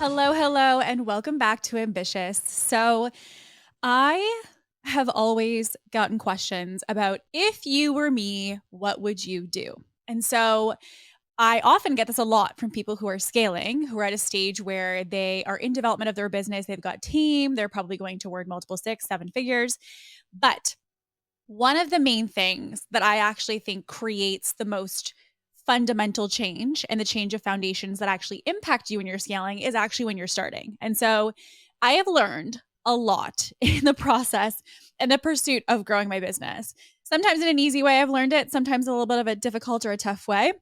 Hello, hello, and welcome back to Ambitious. So, I have always gotten questions about if you were me, what would you do? And so, I often get this a lot from people who are scaling, who are at a stage where they are in development of their business. They've got team, they're probably going toward multiple six, seven figures. But one of the main things that I actually think creates the most fundamental change and the change of foundations that actually impact you when you're scaling is actually when you're starting. And so I have learned a lot in the process and the pursuit of growing my business. Sometimes in an easy way, I've learned it, sometimes a little bit of a difficult or a tough way.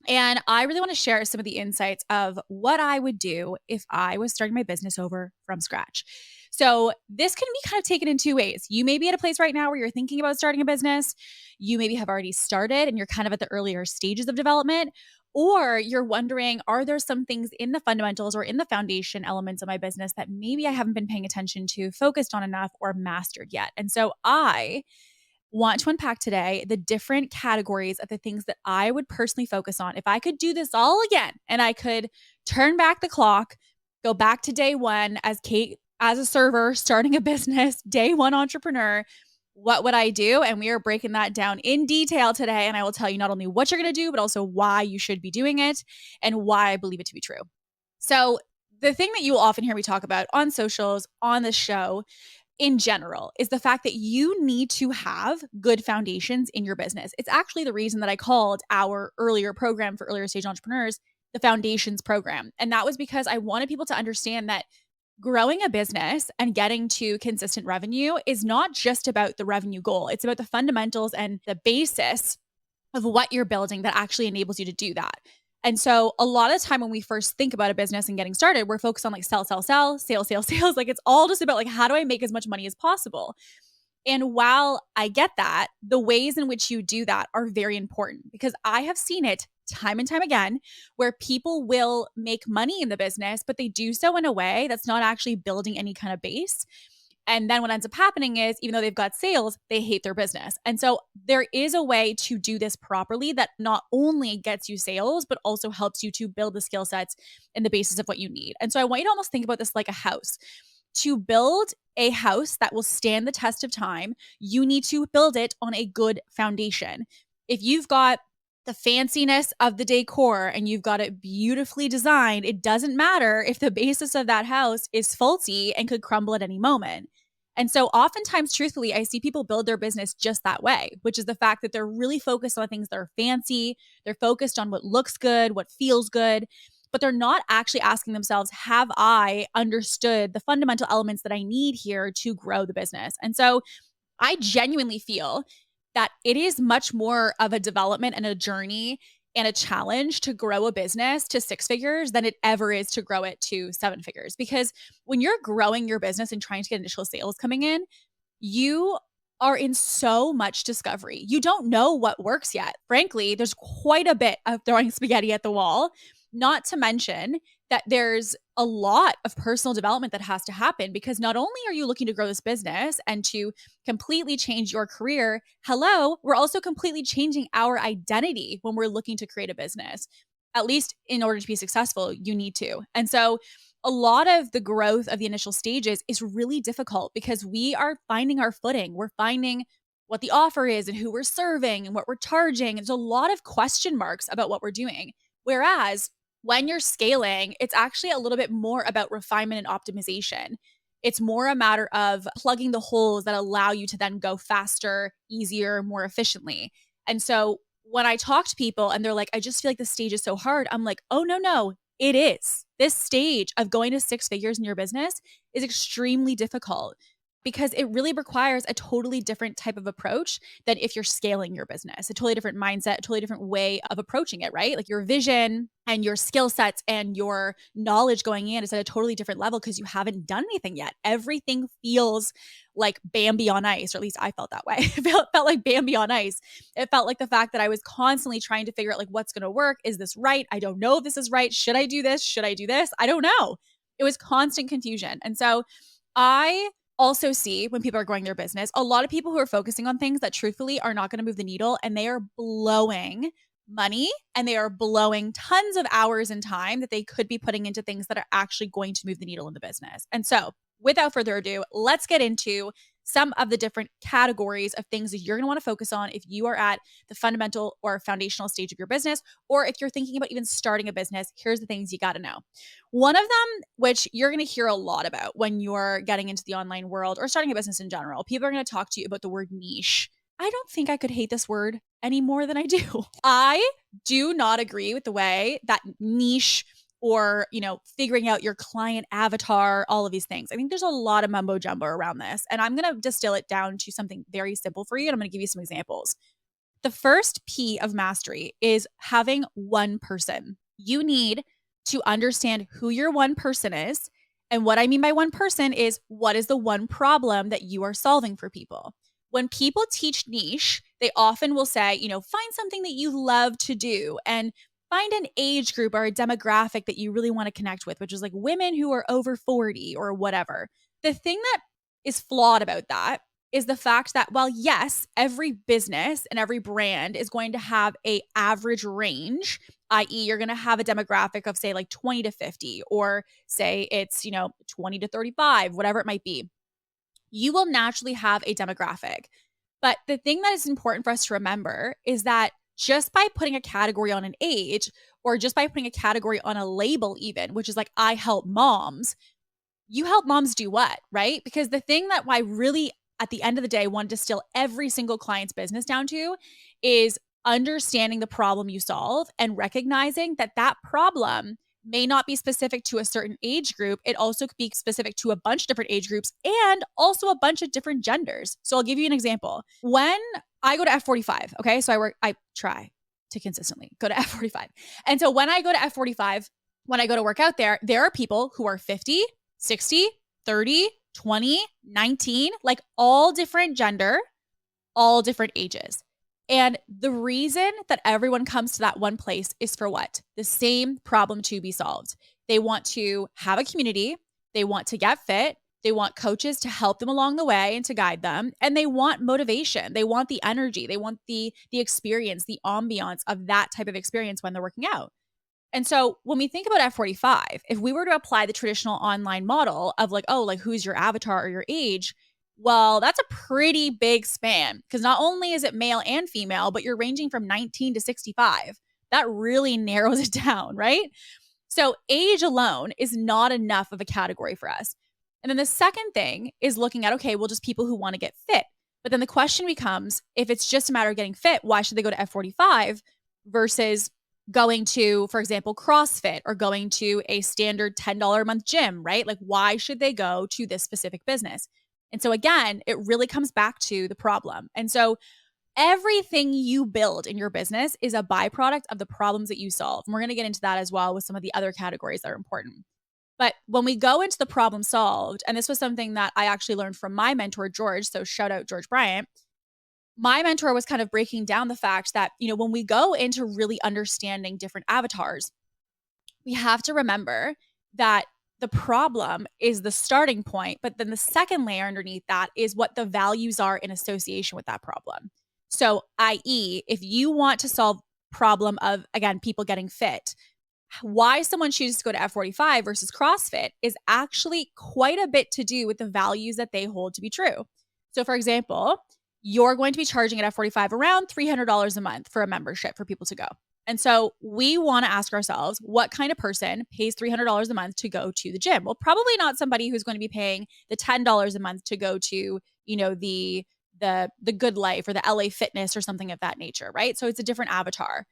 And I really want to share some of the insights of what I would do if I was starting my business over from scratch. So, this can be kind of taken in two ways. You may be at a place right now where you're thinking about starting a business. You maybe have already started and you're kind of at the earlier stages of development. Or you're wondering, are there some things in the fundamentals or in the foundation elements of my business that maybe I haven't been paying attention to, focused on enough, or mastered yet? And so, I want to unpack today the different categories of the things that I would personally focus on. If I could do this all again and I could turn back the clock, go back to day one as Kate, as a server, starting a business, day one entrepreneur, what would I do? And we are breaking that down in detail today. And I will tell you not only what you're going to do, but also why you should be doing it and why I believe it to be true. So, the thing that you will often hear me talk about on socials, on the show, in general is the fact that you need to have good foundations in your business. It's actually the reason that I called our earlier program for earlier stage entrepreneurs the Foundations Program. And that was because I wanted people to understand that growing a business and getting to consistent revenue is not just about the revenue goal. It's about the fundamentals and the basis of what you're building that actually enables you to do that. And so a lot of the time when we first think about a business and getting started, we're focused on like sell, sell, sell, sales, sales, sales. Like it's all just about like, how do I make as much money as possible? And while I get that, the ways in which you do that are very important because I have seen it time and time again where people will make money in the business, but they do so in a way that's not actually building any kind of base. And then what ends up happening is, even though they've got sales, they hate their business. And so there is a way to do this properly that not only gets you sales, but also helps you to build the skill sets and the basis of what you need. And so I want you to almost think about this like a house. To build a house that will stand the test of time, you need to build it on a good foundation. If you've got the fanciness of the decor and you've got it beautifully designed, it doesn't matter if the basis of that house is faulty and could crumble at any moment. And so oftentimes, truthfully, I see people build their business just that way, which is the fact that they're really focused on things that are fancy. They're focused on what looks good, what feels good, but they're not actually asking themselves, have I understood the fundamental elements that I need here to grow the business? And so I genuinely feel that it is much more of a development and a journey and a challenge to grow a business to six figures than it ever is to grow it to seven figures. Because when you're growing your business and trying to get initial sales coming in, you are in so much discovery. You don't know what works yet. Frankly, there's quite a bit of throwing spaghetti at the wall, not to mention that there's a lot of personal development that has to happen because not only are you looking to grow this business and to completely change your career, hello, we're also completely changing our identity when we're looking to create a business. At least in order to be successful, you need to. And so a lot of the growth of the initial stages is really difficult because we are finding our footing. We're finding what the offer is and who we're serving and what we're charging. There's a lot of question marks about what we're doing. Whereas when you're scaling, it's actually a little bit more about refinement and optimization. It's more a matter of plugging the holes that allow you to then go faster, easier, more efficiently. And so when I talk to people and they're like, I just feel like this stage is so hard, I'm like, oh, no, it is. This stage of going to six figures in your business is extremely difficult because it really requires a totally different type of approach than if you're scaling your business, a totally different mindset, a totally different way of approaching it, right? Like your vision and your skill sets and your knowledge going in is at a totally different level because you haven't done anything yet. Everything feels like Bambi on ice, or at least I felt that way. It felt like Bambi on ice. It felt like the fact that I was constantly trying to figure out like, what's going to work? Is this right? I don't know if this is right. Should I do this? Should I do this? I don't know. It was constant confusion. And so I also see when people are growing their business, a lot of people who are focusing on things that truthfully are not going to move the needle and they are blowing money and they are blowing tons of hours and time that they could be putting into things that are actually going to move the needle in the business. And so, without further ado, let's get into some of the different categories of things that you're going to want to focus on if you are at the fundamental or foundational stage of your business, or if you're thinking about even starting a business. Here's the things you got to know. One of them, which you're going to hear a lot about when you're getting into the online world or starting a business in general, people are going to talk to you about the word niche. I don't think I could hate this word any more than I do. I do not agree with the way that niche or, figuring out your client avatar, all of these things. I think there's a lot of mumbo jumbo around this. And I'm going to distill it down to something very simple for you. And I'm going to give you some examples. The first P of mastery is having one person. You need to understand who your one person is. And what I mean by one person is, what is the one problem that you are solving for people? When people teach niche, they often will say, find something that you love to do and find an age group or a demographic that you really want to connect with, which is like women who are over 40 or whatever. The thing that is flawed about that is the fact that while yes, every business and every brand is going to have a average range, i.e. you're going to have a demographic of say like 20 to 50, or say it's, 20 to 35, whatever it might be. You will naturally have a demographic. But the thing that is important for us to remember is that just by putting a category on an age, or just by putting a category on a label even, which is like, I help moms, you help moms do what, right? Because the thing that I really, at the end of the day, want to distill every single client's business down to is understanding the problem you solve and recognizing that that problem may not be specific to a certain age group. It also could be specific to a bunch of different age groups and also a bunch of different genders. So I'll give you an example. When I go to F45, okay, so I try to consistently go to F45. And so when I go to F45, when I go to work out there are people who are 50, 60, 30, 20, 19, like all different gender, all different ages. And the reason that everyone comes to that one place is for what? The same problem to be solved. They want to have a community. They want to get fit. They want coaches to help them along the way and to guide them. And they want motivation. They want the energy. They want the experience, the ambiance of that type of experience when they're working out. And so when we think about F45, if we were to apply the traditional online model of like, who's your avatar or your age, well, that's a pretty big span, because not only is it male and female, but you're ranging from 19 to 65. That really narrows it down, right? So age alone is not enough of a category for us. And then the second thing is looking at, okay, well, just people who want to get fit. But then the question becomes, if it's just a matter of getting fit, why should they go to F45 versus going to, for example, CrossFit or going to a standard $10 a month gym, right? Like, why should they go to this specific business? And so again, it really comes back to the problem. And so everything you build in your business is a byproduct of the problems that you solve. And we're going to get into that as well with some of the other categories that are important. But when we go into the problem solved, and this was something that I actually learned from my mentor, George, so shout out George Bryant. My mentor was kind of breaking down the fact that, when we go into really understanding different avatars, we have to remember that the problem is the starting point, but then the second layer underneath that is what the values are in association with that problem. So, i.e., if you want to solve problem of, again, people getting fit, why someone chooses to go to F45 versus CrossFit is actually quite a bit to do with the values that they hold to be true. So, for example, you're going to be charging at F45 around $300 a month for a membership for people to go. And so we want to ask ourselves, what kind of person pays $300 a month to go to the gym? Well, probably not somebody who's going to be paying the $10 a month to go to, the Good Life or the LA Fitness or something of that nature, right? So it's a different avatar.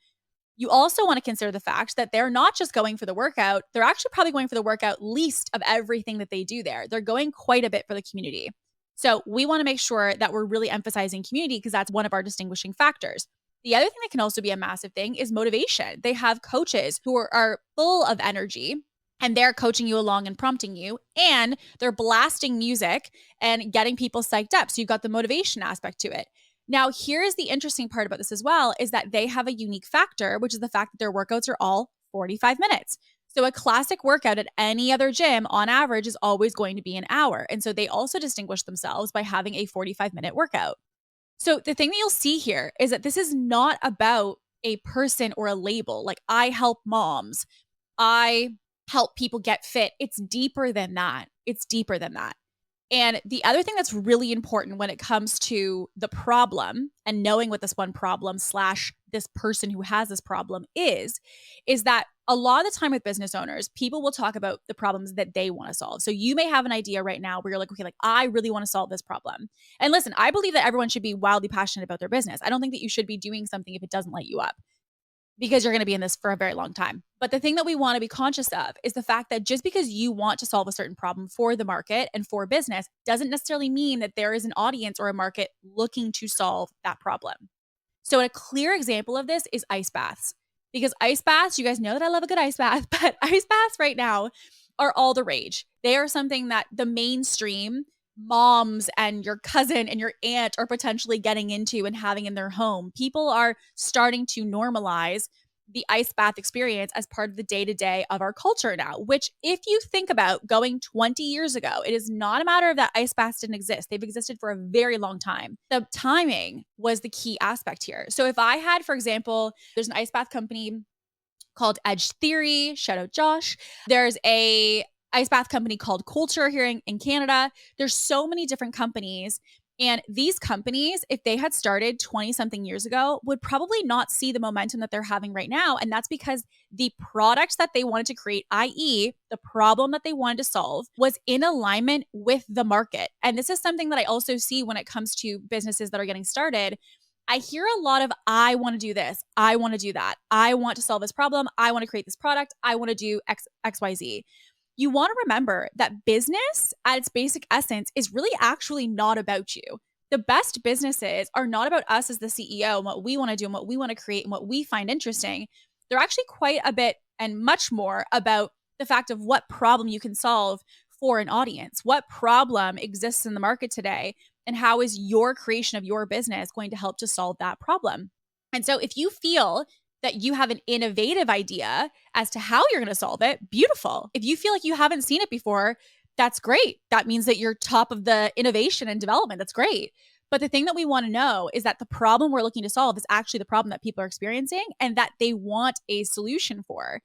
You also want to consider the fact that they're not just going for the workout, they're actually probably going for the workout least of everything that they do there. They're going quite a bit for the community. So we want to make sure that we're really emphasizing community, because that's one of our distinguishing factors. The other thing that can also be a massive thing is motivation. They have coaches who are full of energy, and they're coaching you along and prompting you, and they're blasting music and getting people psyched up. So you've got the motivation aspect to it. Now, here's the interesting part about this as well, is that they have a unique factor, which is the fact that their workouts are all 45 minutes. So a classic workout at any other gym on average is always going to be an hour. And so they also distinguish themselves by having a 45-minute workout. So the thing that you'll see here is that this is not about a person or a label. Like I help moms, I help people get fit. It's deeper than that. It's deeper than that. And the other thing that's really important when it comes to the problem and knowing what this one problem slash this person who has this problem is that a lot of the time with business owners, people will talk about the problems that they want to solve. So you may have an idea right now where you're like, okay, like I really want to solve this problem. And listen, I believe that everyone should be wildly passionate about their business. I don't think that you should be doing something if it doesn't light you up, because you're going to be in this for a very long time. But the thing that we want to be conscious of is the fact that just because you want to solve a certain problem for the market and for business doesn't necessarily mean that there is an audience or a market looking to solve that problem. So a clear example of this is ice baths, because ice baths, you guys know that I love a good ice bath, but ice baths right now are all the rage. They are something that the mainstream moms and your cousin and your aunt are potentially getting into and having in their home. People are starting to normalize the ice bath experience as part of the day-to-day of our culture now, which if you think about going 20 years ago, it is not a matter of that ice baths didn't exist. They've existed for a very long time. The timing was the key aspect here. So if I had, for example, there's an ice bath company called Edge Theory, shout out Josh. There's a ice bath company called Culture here in Canada. There's so many different companies. And these companies, if they had started 20 something years ago, would probably not see the momentum that they're having right now. And that's because the product that they wanted to create, i.e. the problem that they wanted to solve, was in alignment with the market. And this is something that I also see when it comes to businesses that are getting started. I hear a lot of, I want to do this. I want to do that. I want to solve this problem. I want to create this product. I want to do X, Y, Z. You want to remember that business at its basic essence is really actually not about you. The best businesses are not about us as the CEO and what we want to do and what we want to create and what we find interesting. They're actually quite a bit and much more about the fact of what problem you can solve for an audience. What problem exists in the market today, and how is your creation of your business going to help to solve that problem? And so if you feel that you have an innovative idea as to how you're going to solve it, beautiful. If you feel like you haven't seen it before, that's great. That means that you're top of the innovation and development. That's great. But the thing that we want to know is that the problem we're looking to solve is actually the problem that people are experiencing and that they want a solution for.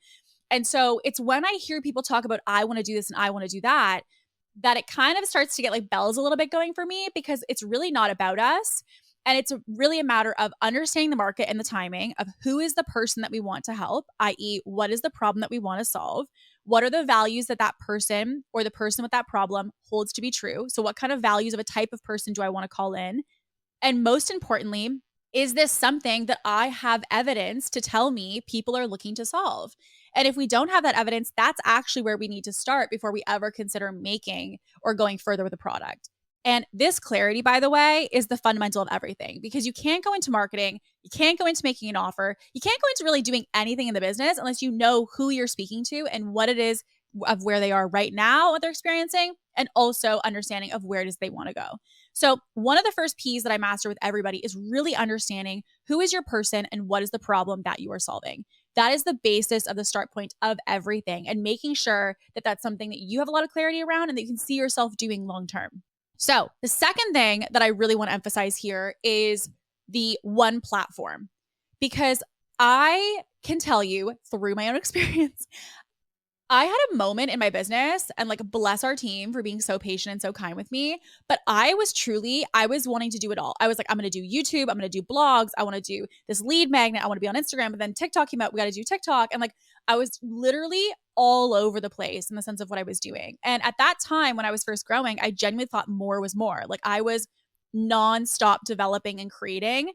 And so it's when I hear people talk about, I want to do this and I want to do that, that it kind of starts to get like bells a little bit going for me, because it's really not about us. And it's really a matter of understanding the market and the timing of who is the person that we want to help, i.e. what is the problem that we want to solve? What are the values that that person or the person with that problem holds to be true? So what kind of values of a type of person do I want to call in? And most importantly, is this something that I have evidence to tell me people are looking to solve? And if we don't have that evidence, that's actually where we need to start before we ever consider making or going further with a product. And this clarity, by the way, is the fundamental of everything, because you can't go into marketing, you can't go into making an offer, you can't go into really doing anything in the business unless you know who you're speaking to and what it is of where they are right now, what they're experiencing, and also understanding of where it is they want to go. So one of the first P's that I master with everybody is really understanding who is your person and what is the problem that you are solving. That is the basis of the start point of everything, and making sure that that's something that you have a lot of clarity around and that you can see yourself doing long term. So the second thing that I really want to emphasize here is the one platform, because I can tell you through my own experience, I had a moment in my business, and like bless our team for being so patient and so kind with me. But I was wanting to do it all. I was like, I'm going to do YouTube. I'm going to do blogs. I want to do this lead magnet. I want to be on Instagram. But then TikTok came out. We got to do TikTok. And like, I was literally all over the place in the sense of what I was doing. And at that time, when I was first growing, I genuinely thought more was more. Like I was nonstop developing and creating.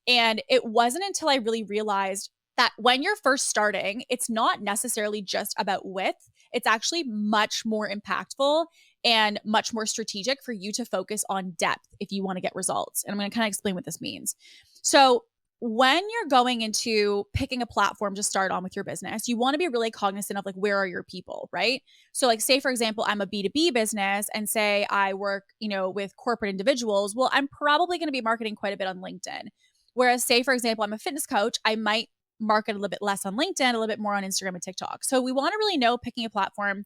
And it wasn't until I really realized that when you're first starting, it's not necessarily just about width. It's actually much more impactful and much more strategic for you to focus on depth if you want to get results. And I'm going to kind of explain what this means. So when you're going into picking a platform to start on with your business, you want to be really cognizant of like, where are your people, right? So like, say for example, I'm a B2B business and say I work, with corporate individuals. Well, I'm probably going to be marketing quite a bit on LinkedIn. Whereas say for example, I'm a fitness coach, I might market a little bit less on LinkedIn, a little bit more on Instagram and TikTok. So we want to really know, picking a platform,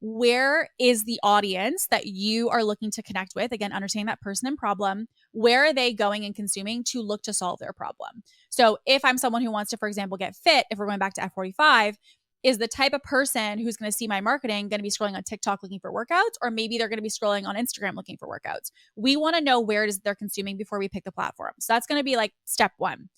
where is the audience that you are looking to connect with? Again, understanding that person and problem. Where are they going and consuming to look to solve their problem? So if I'm someone who wants to, for example, get fit, if we're going back to F45, is the type of person who's going to see my marketing going to be scrolling on TikTok looking for workouts, or maybe they're going to be scrolling on Instagram looking for workouts? We want to know where it is they're consuming before we pick the platform. So that's going to be like step one.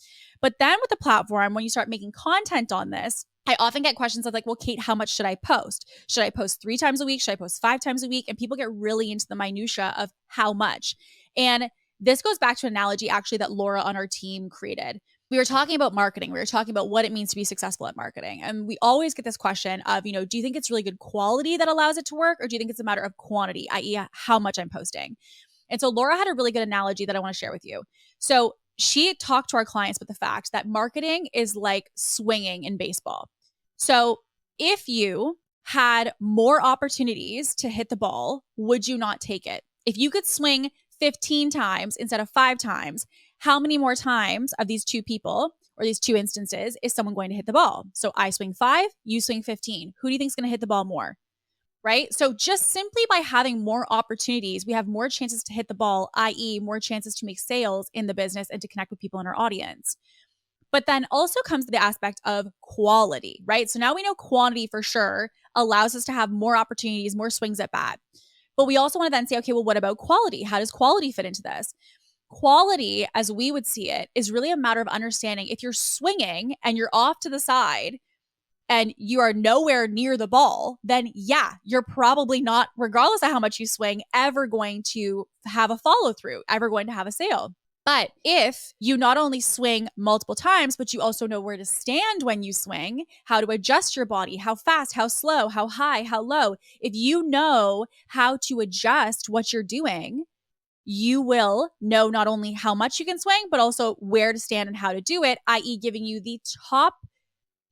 But then with the platform, when you start making content on this, I often get questions of like, well, Kate, how much should I post? Should I post 3 times a week? Should I post 5 times a week? And people get really into the minutia of how much. And this goes back to an analogy actually that Laura on our team created. We were talking about marketing. We were talking about what it means to be successful at marketing. And we always get this question of, do you think it's really good quality that allows it to work? Or do you think it's a matter of quantity, i.e. how much I'm posting? And so Laura had a really good analogy that I want to share with you. So she talked to our clients with the fact that marketing is like swinging in baseball. So if you had more opportunities to hit the ball, would you not take it? If you could swing 15 times instead of 5 times, how many more times of these 2 people or these 2 instances is someone going to hit the ball? So I swing 5, you swing 15. Who do you think is going to hit the ball more? Right? So just simply by having more opportunities, we have more chances to hit the ball, i.e. more chances to make sales in the business and to connect with people in our audience. But then also comes the aspect of quality, right? So now we know quantity for sure allows us to have more opportunities, more swings at bat. But we also want to then say, okay, well, what about quality? How does quality fit into this? Quality, as we would see it, is really a matter of understanding if you're swinging and you're off to the side and you are nowhere near the ball, then yeah, you're probably not, regardless of how much you swing, ever going to have a follow through, ever going to have a sale. But if you not only swing multiple times, but you also know where to stand when you swing, how to adjust your body, how fast, how slow, how high, how low, if you know how to adjust what you're doing, you will know not only how much you can swing, but also where to stand and how to do it, i.e. giving you the top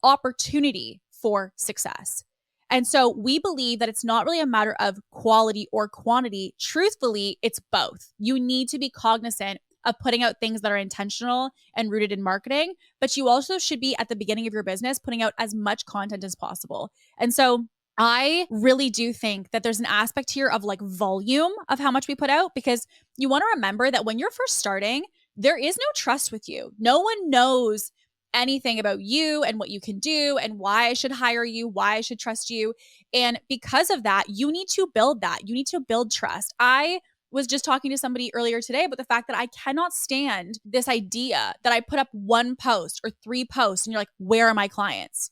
opportunity for success. And so we believe that it's not really a matter of quality or quantity. Truthfully, it's both. You need to be cognizant of putting out things that are intentional and rooted in marketing, but you also should be at the beginning of your business putting out as much content as possible. And so I really do think that there's an aspect here of like volume of how much we put out, because you want to remember that when you're first starting, there is no trust with you. No one knows anything about you and what you can do and why I should hire you, why I should trust you. And because of that, you need to build that. You need to build trust. I was just talking to somebody earlier today about the fact that I cannot stand this idea that I put up 1 post or 3 posts and you're like, where are my clients?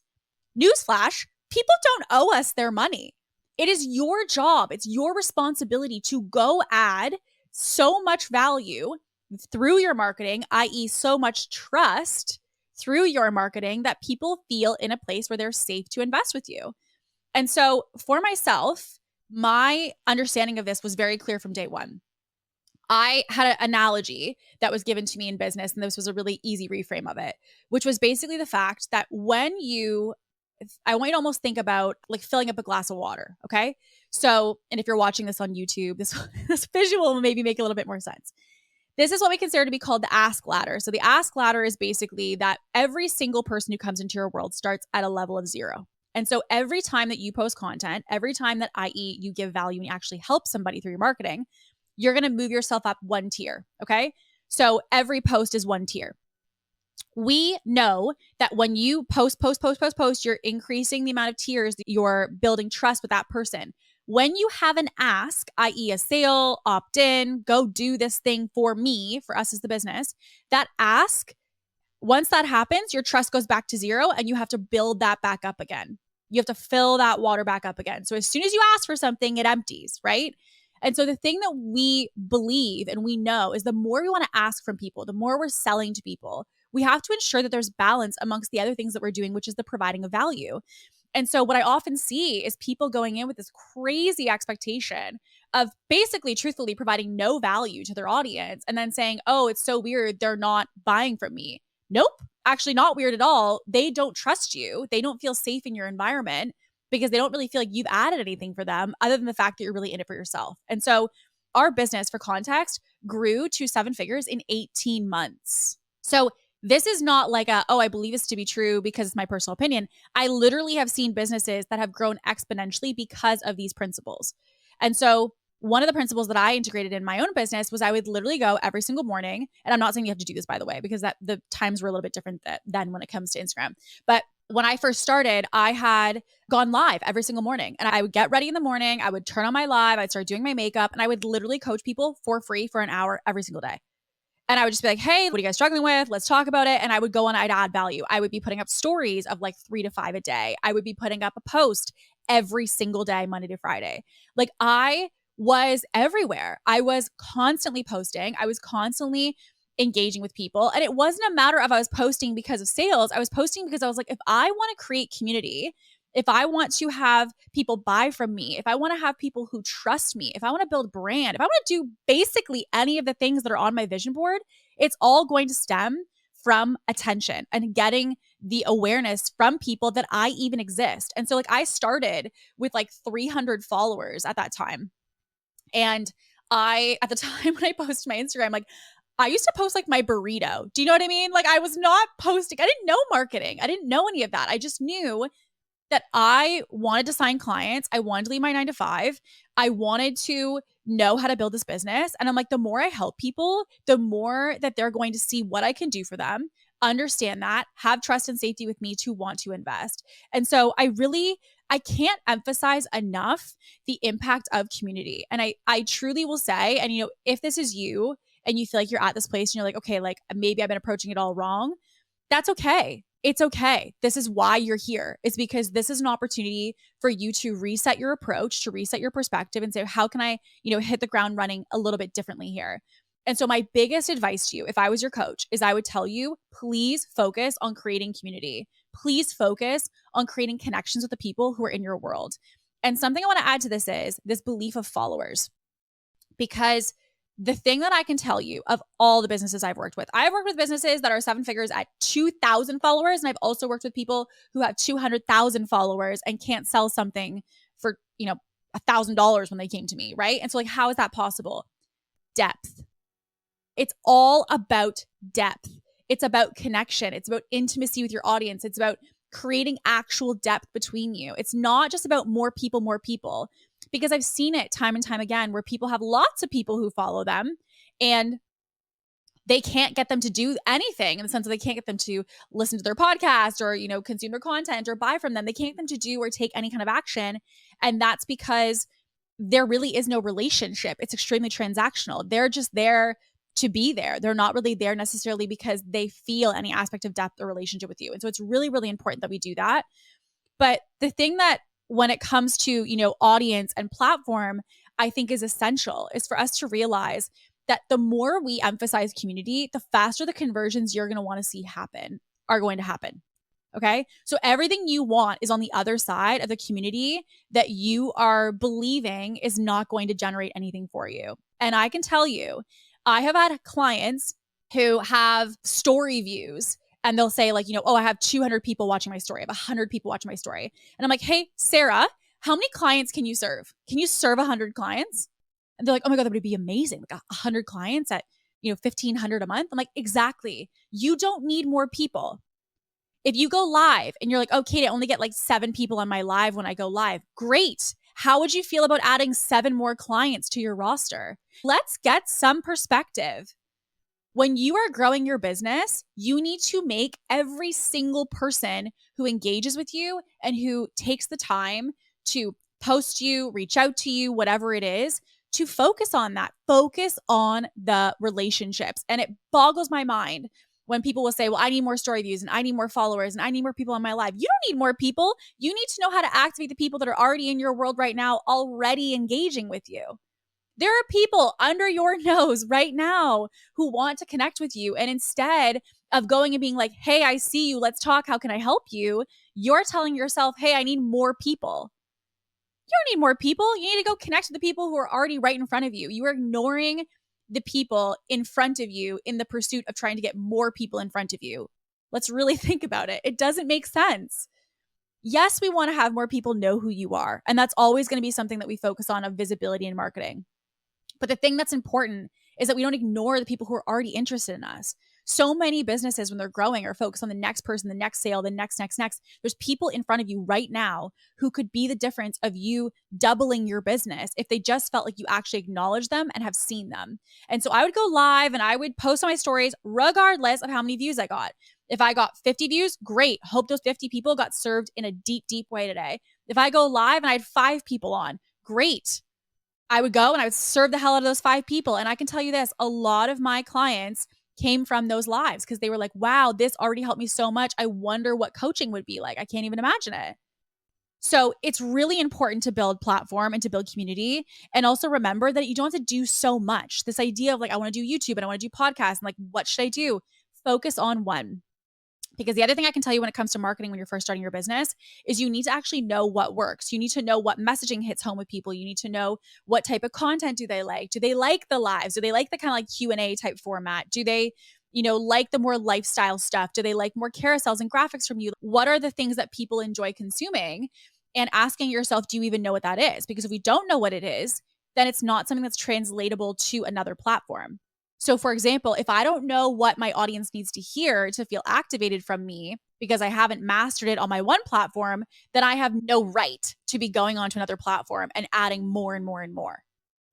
Newsflash, people don't owe us their money. It is your job. It's your responsibility to go add so much value through your marketing, i.e. so much trust through your marketing that people feel in a place where they're safe to invest with you. And so for myself, my understanding of this was very clear from day one. I had an analogy that was given to me in business, and this was a really easy reframe of it, which was basically the fact that I want you to almost think about like filling up a glass of water, okay? So, and if you're watching this on YouTube, this visual will maybe make a little bit more sense. This is what we consider to be called the ask ladder. So the ask ladder is basically that every single person who comes into your world starts at a level of 0. And so every time that you post content, every time that, i.e. you give value and you actually help somebody through your marketing, you're going to move yourself up 1 tier, okay? So every post is 1 tier. We know that when you post, you're increasing the amount of tiers that you're building trust with that person. When you have an ask, i.e. a sale, opt in, go do this thing for me, for us as the business, that ask, once that happens, your trust goes back to 0 and you have to build that back up again. You have to fill that water back up again. So as soon as you ask for something, it empties, right? And so the thing that we believe and we know is the more we want to ask from people, the more we're selling to people, we have to ensure that there's balance amongst the other things that we're doing, which is the providing of value. And so what I often see is people going in with this crazy expectation of basically, truthfully, providing no value to their audience and then saying, oh, it's so weird, they're not buying from me. Nope, actually not weird at all. They don't trust you. They don't feel safe in your environment because they don't really feel like you've added anything for them other than the fact that you're really in it for yourself. And so our business, for context, grew to 7 figures in 18 months. So This is not like I believe this to be true because it's my personal opinion. I literally have seen businesses that have grown exponentially because of these principles. And so one of the principles that I integrated in my own business was I would literally go every single morning. And I'm not saying you have to do this, by the way, because that the times were a little bit different than when it comes to Instagram. But when I first started, I had gone live every single morning, and I would get ready in the morning. I would turn on my live. I'd start doing my makeup, and I would literally coach people for free for an hour every single day. And I would just be like, hey, what are you guys struggling with? Let's talk about it. And I would go on, I'd add value. I would be putting up stories of like 3 to 5 a day. I would be putting up a post every single day, Monday to Friday. Like I was everywhere. I was constantly posting. I was constantly engaging with people. And it wasn't a matter of I was posting because of sales. I was posting because I was like, if I want to create community, if I want to have people buy from me, if I want to have people who trust me, if I want to build brand, if I want to do basically any of the things that are on my vision board, it's all going to stem from attention and getting the awareness from people that I even exist. And so like I started with like 300 followers at that time. And at the time when I posted my Instagram, like I used to post like my burrito. Do you know what I mean? Like I was not posting. I didn't know marketing. I didn't know any of that. I just knew that I wanted to sign clients. I wanted to leave my 9 to 5. I wanted to know how to build this business. And I'm like, the more I help people, the more that they're going to see what I can do for them, understand that, have trust and safety with me to want to invest. And so I can't emphasize enough the impact of community. And I truly will say, and if this is you and you feel like you're at this place and you're like, okay, like maybe I've been approaching it all wrong, that's okay. It's okay. This is why you're here. It's because this is an opportunity for you to reset your approach, to reset your perspective and say, how can I, hit the ground running a little bit differently here? And so my biggest advice to you, if I was your coach, is I would tell you, please focus on creating community. Please focus on creating connections with the people who are in your world. And something I want to add to this is this belief of followers. Because the thing that I can tell you of all the businesses I've worked with businesses that are 7 figures at 2,000 followers. And I've also worked with people who have 200,000 followers and can't sell something for, $1,000 when they came to me. Right. And so like, how is that possible? Depth. It's all about depth. It's about connection. It's about intimacy with your audience. It's about creating actual depth between you. It's not just about more people, because I've seen it time and time again where people have lots of people who follow them and they can't get them to do anything in the sense that they can't get them to listen to their podcast or, consume their content or buy from them. They can't get them to do or take any kind of action. And that's because there really is no relationship. It's extremely transactional. They're just there to be there. They're not really there necessarily because they feel any aspect of depth or relationship with you. And so it's really, really important that we do that. But the thing that when it comes to, audience and platform, I think is essential is for us to realize that the more we emphasize community, the faster the conversions you're going to want to see are going to happen. Okay. So everything you want is on the other side of the community that you are believing is not going to generate anything for you. And I can tell you, I have had clients who have story views and they'll say like, I have 200 people watching my story. I have 100 people watching my story. And I'm like, hey, Sarah, how many clients can you serve? Can you serve 100 clients? And they're like, oh my God, that would be amazing. Like 100 clients at, $1,500 a month. I'm like, exactly. You don't need more people. If you go live and you're like, oh, Kate, I only get like 7 people on my live when I go live. Great. How would you feel about adding 7 more clients to your roster? Let's get some perspective. When you are growing your business, you need to make every single person who engages with you and who takes the time to post you, reach out to you, whatever it is, to focus on that. Focus on the relationships. And it boggles my mind when people will say, well, I need more story views and I need more followers and I need more people on my live. You don't need more people. You need to know how to activate the people that are already in your world right now, already engaging with you. There are people under your nose right now who want to connect with you. And instead of going and being like, hey, I see you, let's talk, how can I help you? You're telling yourself, hey, I need more people. You don't need more people. You need to go connect to the people who are already right in front of you. You are ignoring the people in front of you in the pursuit of trying to get more people in front of you. Let's really think about it. It doesn't make sense. Yes, we want to have more people know who you are. And that's always going to be something that we focus on of visibility and marketing. But the thing that's important is that we don't ignore the people who are already interested in us. So many businesses, when they're growing, are focused on the next person, the next sale, the next. There's people in front of you right now who could be the difference of you doubling your business if they just felt like you actually acknowledge them and have seen them. And so I would go live and I would post on my stories regardless of how many views I got. If I got 50 views, great. Hope those 50 people got served in a deep, deep way today. If I go live and I had 5 people on, great. I would go and I would serve the hell out of those 5 people. And I can tell you this, a lot of my clients came from those lives because they were like, wow, this already helped me so much. I wonder what coaching would be like. I can't even imagine it. So it's really important to build platform and to build community. And also remember that you don't have to do so much. This idea of like, I want to do YouTube and I want to do podcasts and like, what should I do? Focus on one. Because the other thing I can tell you when it comes to marketing when you're first starting your business is you need to actually know what works. You need to know what messaging hits home with people. You need to know what type of content do they like? Do they like the lives? Do they like the kind of like Q&A type format? Do they, like the more lifestyle stuff? Do they like more carousels and graphics from you? What are the things that people enjoy consuming? And asking yourself, do you even know what that is? Because if we don't know what it is, then it's not something that's translatable to another platform. So for example, if I don't know what my audience needs to hear to feel activated from me because I haven't mastered it on my one platform, then I have no right to be going on to another platform and adding more and more and more,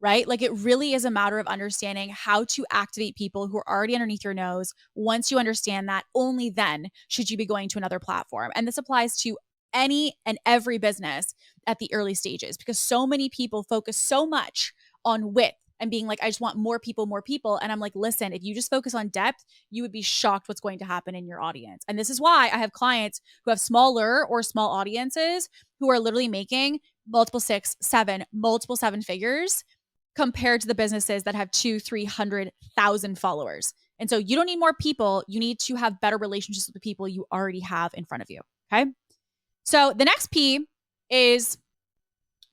right? Like it really is a matter of understanding how to activate people who are already underneath your nose. Once you understand that, only then should you be going to another platform. And this applies to any and every business at the early stages because so many people focus so much on width and being like, I just want more people, more people. And I'm like, listen, if you just focus on depth, you would be shocked what's going to happen in your audience. And this is why I have clients who have smaller or small audiences who are literally making multiple 6, 7, multiple 7 figures compared to the businesses that have 200,000, 300,000 followers. And so you don't need more people. You need to have better relationships with the people you already have in front of you. Okay. So the next P is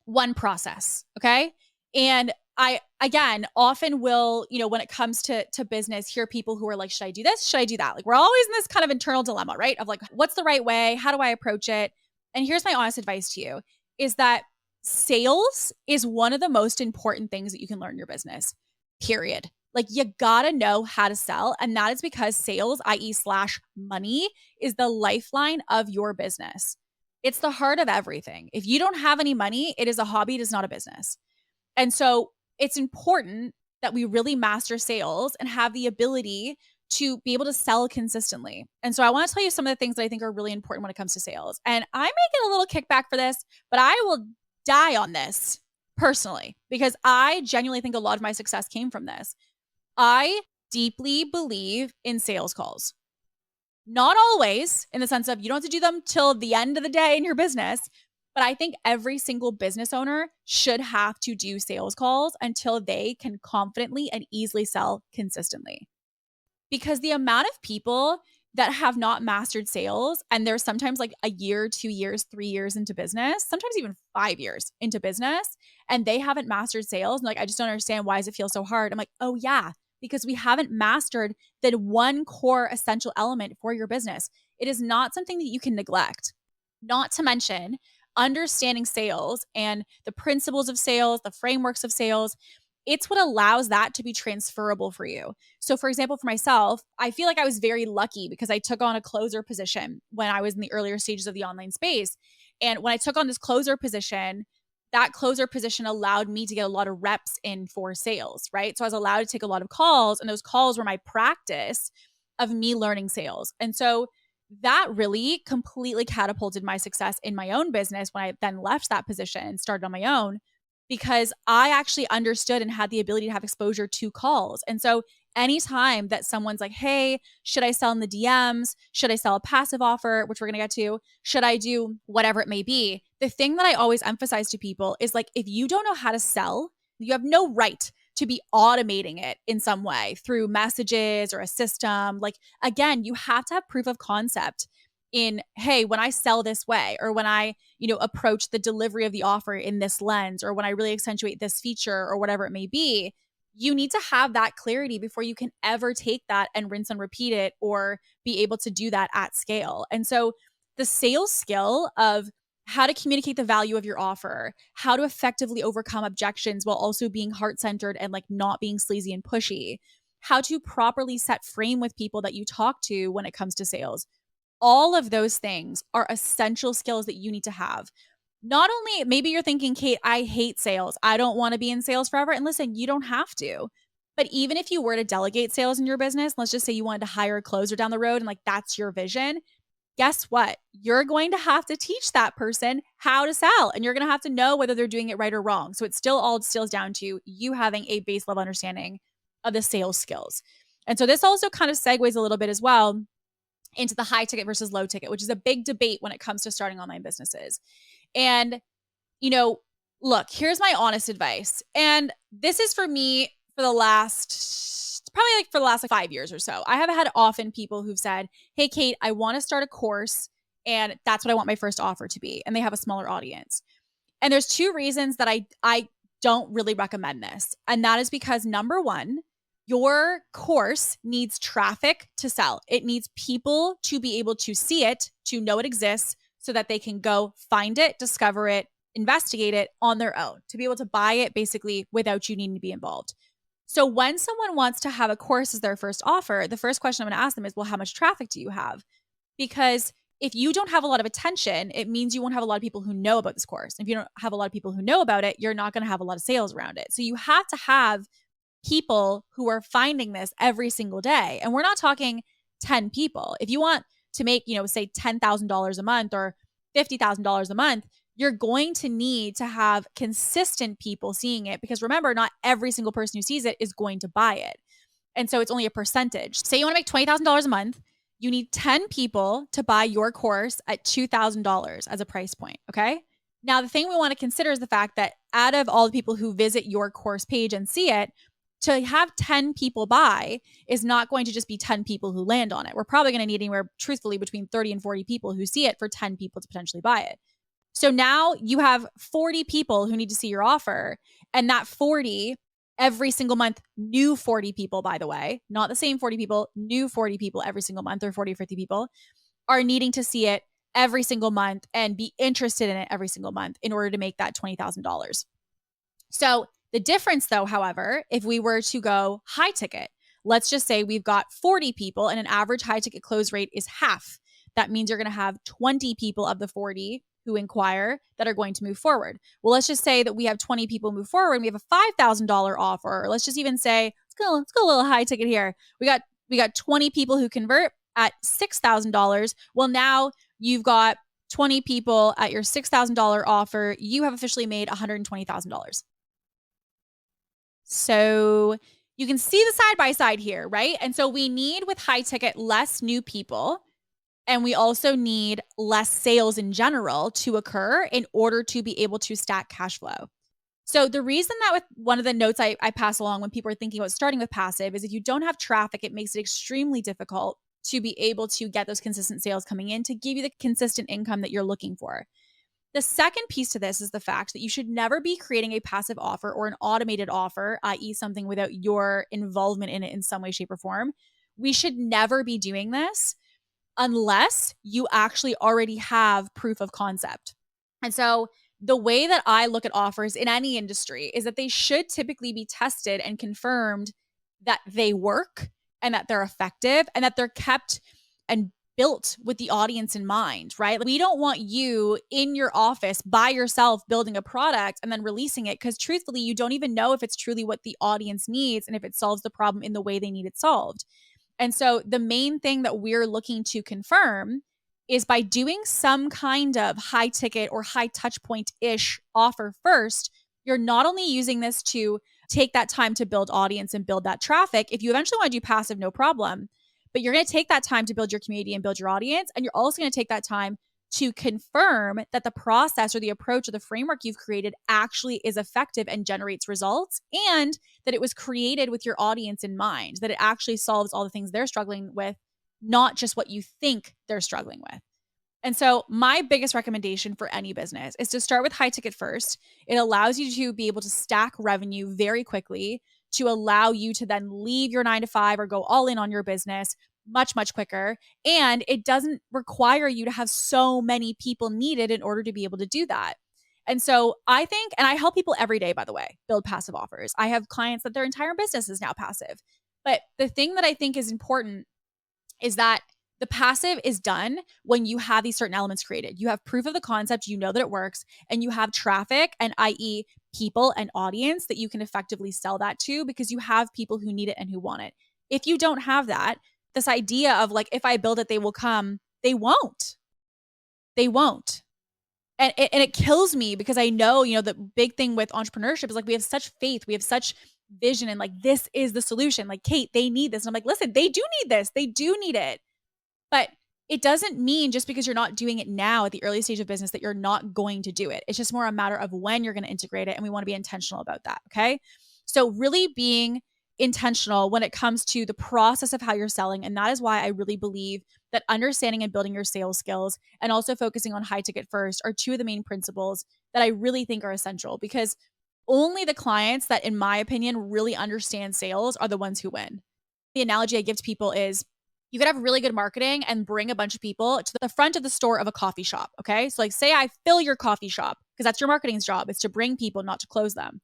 one process. Okay. And I, again, often will, when it comes to business, hear people who are like, should I do this? Should I do that? Like we're always in this kind of internal dilemma, right? Of like, what's the right way? How do I approach it? And here's my honest advice to you is that sales is one of the most important things that you can learn in your business, period. Like you gotta know how to sell. And that is because sales, i.e. / money, is the lifeline of your business. It's the heart of everything. If you don't have any money, it is a hobby. It is not a business. And so it's important that we really master sales and have the ability to be able to sell consistently. And so I want to tell you some of the things that I think are really important when it comes to sales. And I may get a little kickback for this, but I will die on this personally because I genuinely think a lot of my success came from this. I deeply believe in sales calls. Not always, in the sense of you don't have to do them till the end of the day in your business, but I think every single business owner should have to do sales calls until they can confidently and easily sell consistently. Because the amount of people that have not mastered sales, and they're sometimes like a year, 2 years, 3 years into business, sometimes even 5 years into business, and they haven't mastered sales. And like, I just don't understand, why does it feel so hard? I'm like, oh yeah, because we haven't mastered the one core essential element for your business. It is not something that you can neglect. Not to mention, understanding sales and the principles of sales, the frameworks of sales, it's what allows that to be transferable for you. So for example, for myself, I feel like I was very lucky because I took on a closer position when I was in the earlier stages of the online space. And when I took on this closer position, that closer position allowed me to get a lot of reps in for sales, right? So I was allowed to take a lot of calls, and those calls were my practice of me learning sales. And so that really completely catapulted my success in my own business when I then left that position and started on my own, because I actually understood and had the ability to have exposure to calls. And so anytime that someone's like, hey, should I sell in the DMs? Should I sell a passive offer, which we're going to get to? Should I do whatever it may be? The thing that I always emphasize to people is like, if you don't know how to sell, you have no right to be automating it in some way through messages or a system. Like, again, you have to have proof of concept in, hey, when I sell this way, or when I, approach the delivery of the offer in this lens, or when I really accentuate this feature, or whatever it may be, you need to have that clarity before you can ever take that and rinse and repeat it, or be able to do that at scale. And so the sales skill of how to communicate the value of your offer, how to effectively overcome objections while also being heart-centered and like not being sleazy and pushy, how to properly set frame with people that you talk to when it comes to sales. All of those things are essential skills that you need to have. Not only, maybe you're thinking, Kate, I hate sales. I don't want to be in sales forever. And listen, you don't have to. But even if you were to delegate sales in your business, let's just say you wanted to hire a closer down the road and like that's your vision, guess what? You're going to have to teach that person how to sell, and you're going to have to know whether they're doing it right or wrong. So it still all distills down to you having a base level understanding of the sales skills. And so this also kind of segues a little bit as well into the high ticket versus low ticket, which is a big debate when it comes to starting online businesses. And, you know, look, here's my honest advice. And this is for me for the last, probably like for the last like 5 years or so. I have had often people who've said, hey, Kate, I want to start a course and that's what I want my first offer to be. And they have a smaller audience. And there's two reasons that I don't really recommend this. And that is because number one, your course needs traffic to sell. It needs people to be able to see it, to know it exists, so that they can go find it, discover it, investigate it on their own, to be able to buy it basically without you needing to be involved. So when someone wants to have a course as their first offer, the first question I'm going to ask them is, well, how much traffic do you have? Because if you don't have a lot of attention, it means you won't have a lot of people who know about this course. If you don't have a lot of people who know about it, you're not going to have a lot of sales around it. So you have to have people who are finding this every single day. And we're not talking 10 people. If you want to make, say $10,000 a month or $50,000 a month, you're going to need to have consistent people seeing it, because remember, not every single person who sees it is going to buy it. And so it's only a percentage. Say you want to make $20,000 a month, you need 10 people to buy your course at $2,000 as a price point, okay? Now, the thing we want to consider is the fact that out of all the people who visit your course page and see it, to have 10 people buy is not going to just be 10 people who land on it. We're probably going to need anywhere, truthfully, between 30 and 40 people who see it for 10 people to potentially buy it. So now you have 40 people who need to see your offer, and that 40 every single month, new 40 people, by the way, not the same 40 people, new 40 people every single month, or 40 or 50 people are needing to see it every single month and be interested in it every single month in order to make that $20,000. So the difference though, however, if we were to go high ticket, let's just say we've got 40 people and an average high ticket close rate is half. That means you're going to have 20 people of the 40 who inquire that are going to move forward. Well, let's just say that we have 20 people move forward and we have a $5,000 offer. Or let's just even say, let's go a little high ticket here. We got 20 people who convert at $6,000. Well, now you've got 20 people at your $6,000 offer. You have officially made $120,000. So you can see the side by side here, right? And so we need, with high ticket, less new people. And we also need less sales in general to occur in order to be able to stack cash flow. So the reason that, with one of the notes I pass along when people are thinking about starting with passive, is if you don't have traffic, it makes it extremely difficult to be able to get those consistent sales coming in to give you the consistent income that you're looking for. The second piece to this is the fact that you should never be creating a passive offer or an automated offer, i.e. something without your involvement in it in some way, shape, or form. We should never be doing this unless you actually already have proof of concept. And so the way that I look at offers in any industry is that they should typically be tested and confirmed that they work and that they're effective and that they're kept and built with the audience in mind, right? We don't want you in your office by yourself building a product and then releasing it, because truthfully, you don't even know if it's truly what the audience needs and if it solves the problem in the way they need it solved. And so the main thing that we're looking to confirm is, by doing some kind of high ticket or high touch point-ish offer first, you're not only using this to take that time to build audience and build that traffic. If you eventually want to do passive, no problem. But you're going to take that time to build your community and build your audience. And you're also going to take that time to confirm that the process or the approach or the framework you've created actually is effective and generates results, and that it was created with your audience in mind, that it actually solves all the things they're struggling with, not just what you think they're struggling with. And so my biggest recommendation for any business is to start with high ticket first. It allows you to be able to stack revenue very quickly, to allow you to then leave your 9-to-5 or go all in on your business much, much quicker. And it doesn't require you to have so many people needed in order to be able to do that. And so I think, and I help people every day, by the way, build passive offers. I have clients that their entire business is now passive. But the thing that I think is important is that the passive is done when you have these certain elements created. You have proof of the concept, you know that it works, and you have traffic, and i.e. people and audience that you can effectively sell that to because you have people who need it and who want it. If you don't have that, this idea of like, if I build it, they will come, they won't. They won't. And it kills me because I know, the big thing with entrepreneurship is like, we have such faith, we have such vision, and like, this is the solution. Like, Kate, they need this. And I'm like, listen, they do need this. They do need it. But it doesn't mean just because you're not doing it now at the early stage of business that you're not going to do it. It's just more a matter of when you're going to integrate it. And we want to be intentional about that. Okay. So really being intentional when it comes to the process of how you're selling. And that is why I really believe that understanding and building your sales skills and also focusing on high ticket first are two of the main principles that I really think are essential, because only the clients that, in my opinion, really understand sales are the ones who win. The analogy I give to people is you could have really good marketing and bring a bunch of people to the front of the store of a coffee shop. Okay. So like, say I fill your coffee shop, because that's your marketing's job. It's to bring people, not to close them.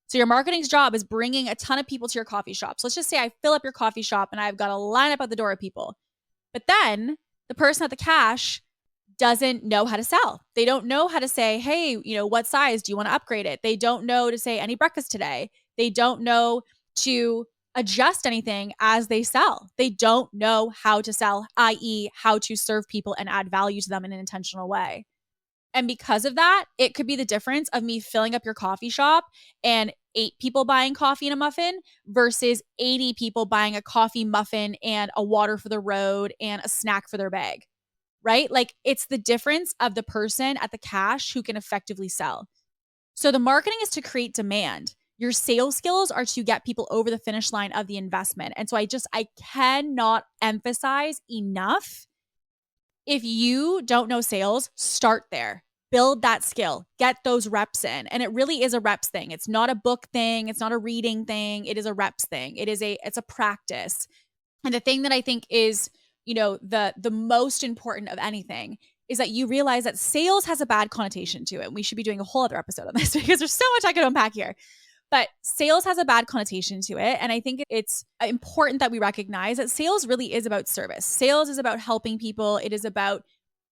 So your marketing's job is bringing a ton of people to your coffee shop. So let's just say I fill up your coffee shop and I've got a line up at the door of people. But then the person at the cash doesn't know how to sell. They don't know how to say, hey, what size do you want to upgrade it? They don't know to say any breakfast today. They don't know to adjust anything as they sell. They don't know how to sell, i.e. how to serve people and add value to them in an intentional way. And because of that, it could be the difference of me filling up your coffee shop and 8 people buying coffee and a muffin versus 80 people buying a coffee, muffin, and a water for the road and a snack for their bag, right? Like, it's the difference of the person at the cash who can effectively sell. So the marketing is to create demand. Your sales skills are to get people over the finish line of the investment. And so I cannot emphasize enough, if you don't know sales, start there. Build that skill, get those reps in. And it really is a reps thing. It's not a book thing. It's not a reading thing. It is a reps thing. It's a practice. And the thing that I think is, the most important of anything is that you realize that sales has a bad connotation to it. And we should be doing a whole other episode on this because there's so much I could unpack here. But sales has a bad connotation to it. And I think it's important that we recognize that sales really is about service. Sales is about helping people. It is about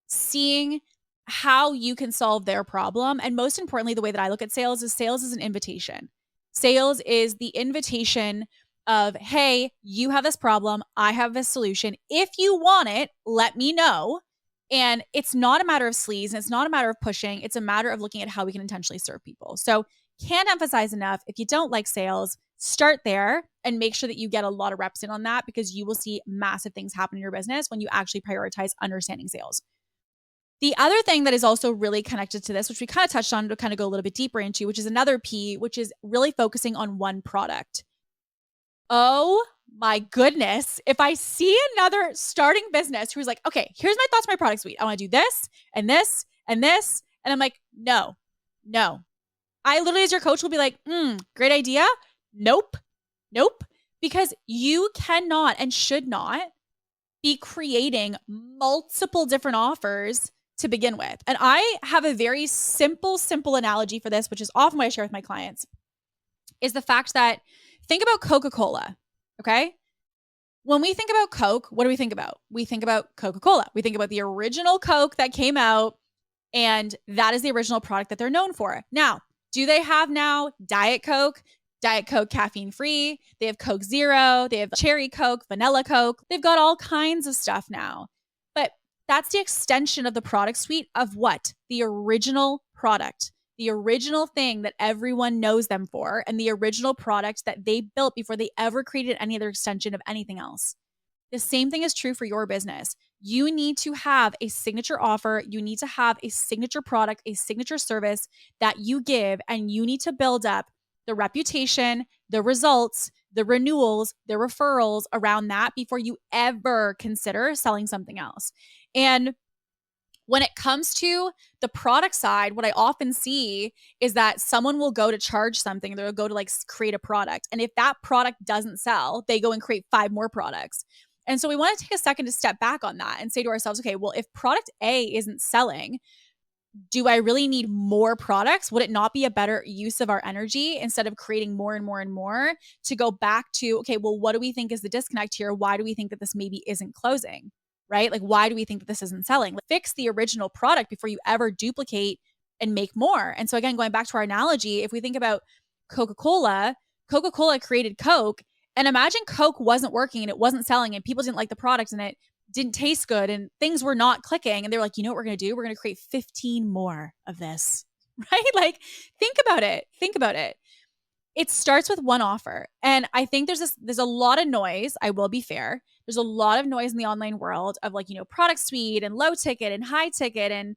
seeing how you can solve their problem. And most importantly, the way that I look at sales is an invitation. Sales is the invitation of, hey, you have this problem. I have this solution. If you want it, let me know. And it's not a matter of sleaze, and it's not a matter of pushing. It's a matter of looking at how we can intentionally serve people. So can't emphasize enough, if you don't like sales, start there and make sure that you get a lot of reps in on that, because you will see massive things happen in your business when you actually prioritize understanding sales. The other thing that is also really connected to this, which we kind of touched on to kind of go a little bit deeper into, which is another P, which is really focusing on one product. Oh my goodness. If I see another starting business who's like, okay, here's my thoughts on my product suite. I want to do this and this and this. And I'm like, no. I literally, as your coach, will be like, great idea. Nope. Because you cannot and should not be creating multiple different offers to begin with. And I have a very simple analogy for this, which is often what I share with my clients, is the fact that think about Coca-Cola, okay? When we think about Coke, what do we think about? We think about Coca-Cola. We think about the original Coke that came out, and that is the original product that they're known for. Now, do they have now Diet Coke caffeine free? They have Coke Zero. They have Cherry Coke, Vanilla Coke. They've got all kinds of stuff now. But that's the extension of the product suite of what? The original product, the original thing that everyone knows them for, and the original product that they built before they ever created any other extension of anything else. The same thing is true for your business. You need to have a signature offer. You need to have a signature product, a signature service that you give, and you need to build up the reputation, the results, the renewals, the referrals around that before you ever consider selling something else. And when it comes to the product side, what I often see is that someone will go to charge something. They'll go to like create a product. And if that product doesn't sell, they go and create 5 more products. And so we want to take a second to step back on that and say to ourselves, okay, well, if product A isn't selling, do I really need more products? Would it not be a better use of our energy instead of creating more and more and more to go back to, okay, well, what do we think is the disconnect here? Why do we think that this maybe isn't closing, right? Like, why do we think that this isn't selling? Like, fix the original product before you ever duplicate and make more. And so again, going back to our analogy, if we think about Coca-Cola, Coca-Cola created Coke, and imagine Coke wasn't working and it wasn't selling and people didn't like the product and it didn't taste good and things were not clicking. And they're like, you know what we're going to do? We're going to create 15 more of this, right? Like, think about it. Think about it. It starts with one offer. And I think there's a lot of noise. I will be fair. There's a lot of noise in the online world of like, product suite and low ticket and high ticket and,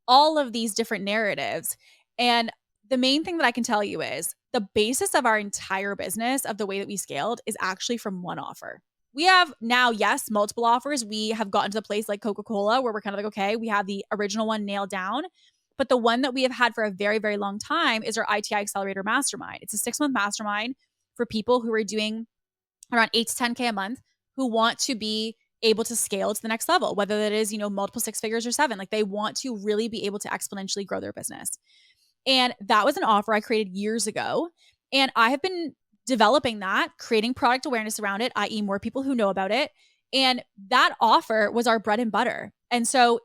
all of these different narratives. And the main thing that I can tell you is the basis of our entire business, of the way that we scaled, is actually from one offer. We have now, yes, multiple offers. We have gotten to the place like Coca-Cola where we're kind of like, okay, we have the original one nailed down. But the one that we have had for a very, very long time is our ITI Accelerator Mastermind. It's a 6-month mastermind for people who are doing around 8 to 10K a month, who want to be able to scale to the next level, whether that is, multiple 6 figures or 7. Like, they want to really be able to exponentially grow their business. And that was an offer I created years ago. And I have been developing that, creating product awareness around it, i.e. more people who know about it. And that offer was our bread and butter. And so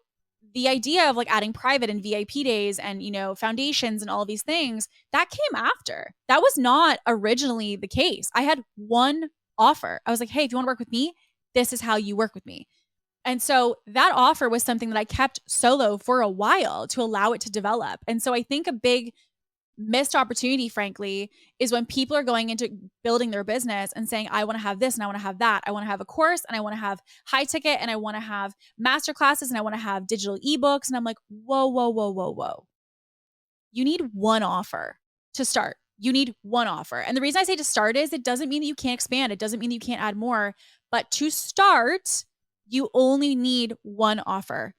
the idea of like adding private and VIP days and, foundations and all of these things, that came after. That was not originally the case. I had one offer. I was like, hey, if you want to work with me, this is how you work with me. And so that offer was something that I kept solo for a while to allow it to develop. And so I think a big missed opportunity, frankly, is when people are going into building their business and saying, I want to have this and I want to have that. I want to have a course and I want to have high ticket and I want to have master classes and I want to have digital ebooks. And I'm like, whoa, whoa, whoa, whoa, whoa. You need one offer to start. You need one offer. And the reason I say to start is it doesn't mean that you can't expand. It doesn't mean that you can't add more. But to start, you only need one offer.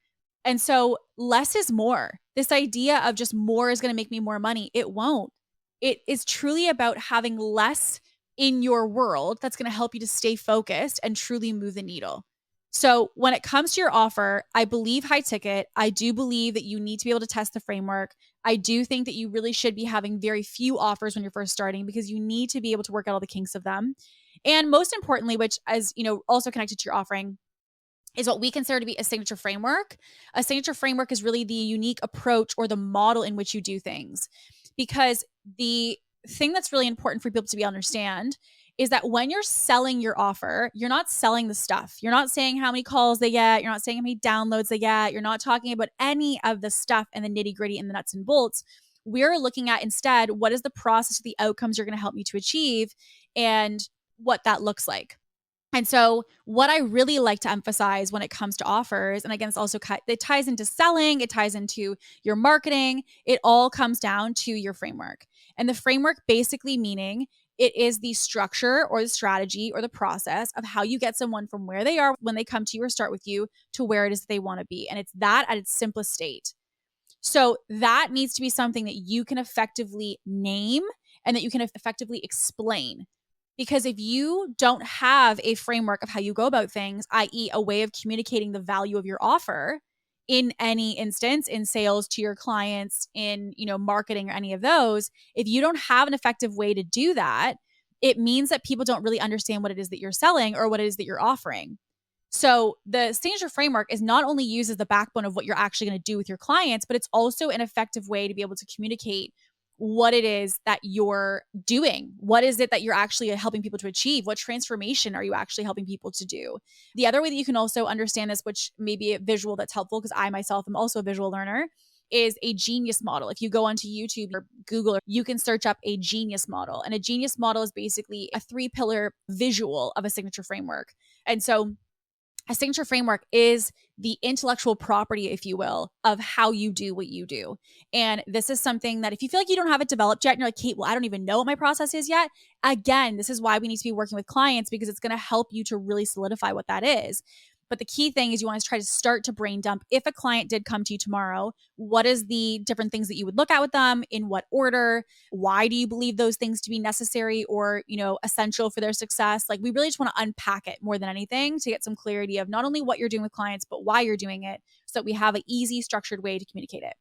And so less is more. This idea of just more is going to make me more money, it won't. It is truly about having less in your world that's going to help you to stay focused and truly move the needle. So when it comes to your offer, I believe high ticket. I do believe that you need to be able to test the framework. I do think that you really should be having very few offers when you're first starting because you need to be able to work out all the kinks of them. And most importantly, which as also connected to your offering, is what we consider to be a signature framework. A signature framework is really the unique approach or the model in which you do things. Because the thing that's really important for people to be understand is that when you're selling your offer, you're not selling the stuff. You're not saying how many calls they get. You're not saying how many downloads they get. You're not talking about any of the stuff and the nitty gritty and the nuts and bolts. We're looking at instead, what is the process of the outcomes you're going to help me to achieve and what that looks like. And so what I really like to emphasize when it comes to offers, and again, it ties into selling, it ties into your marketing, it all comes down to your framework. And the framework basically meaning it is the structure or the strategy or the process of how you get someone from where they are when they come to you or start with you to where it is that they want to be. And it's that at its simplest state. So that needs to be something that you can effectively name and that you can effectively explain. Because if you don't have a framework of how you go about things, i.e. a way of communicating the value of your offer in any instance, in sales to your clients, in, marketing or any of those, if you don't have an effective way to do that, it means that people don't really understand what it is that you're selling or what it is that you're offering. So the signature framework is not only used as the backbone of what you're actually going to do with your clients, but it's also an effective way to be able to communicate what it is that you're doing. What is it that you're actually helping people to achieve? What transformation are you actually helping people to do? The other way that you can also understand this, which may be a visual that's helpful, because I myself am also a visual learner, is a genius model. If you go onto YouTube or Google, you can search up a genius model. And a genius model is basically a 3-pillar visual of a signature framework. And so a signature framework is the intellectual property, if you will, of how you do what you do. And this is something that if you feel like you don't have it developed yet and you're like, Kate, well, I don't even know what my process is yet. Again, this is why we need to be working with clients, because it's going to help you to really solidify what that is. But the key thing is you want to try to start to brain dump. If a client did come to you tomorrow, what is the different things that you would look at with them? In what order? Why do you believe those things to be necessary or, essential for their success? Like, we really just want to unpack it more than anything to get some clarity of not only what you're doing with clients, but why you're doing it so that we have an easy, structured way to communicate it.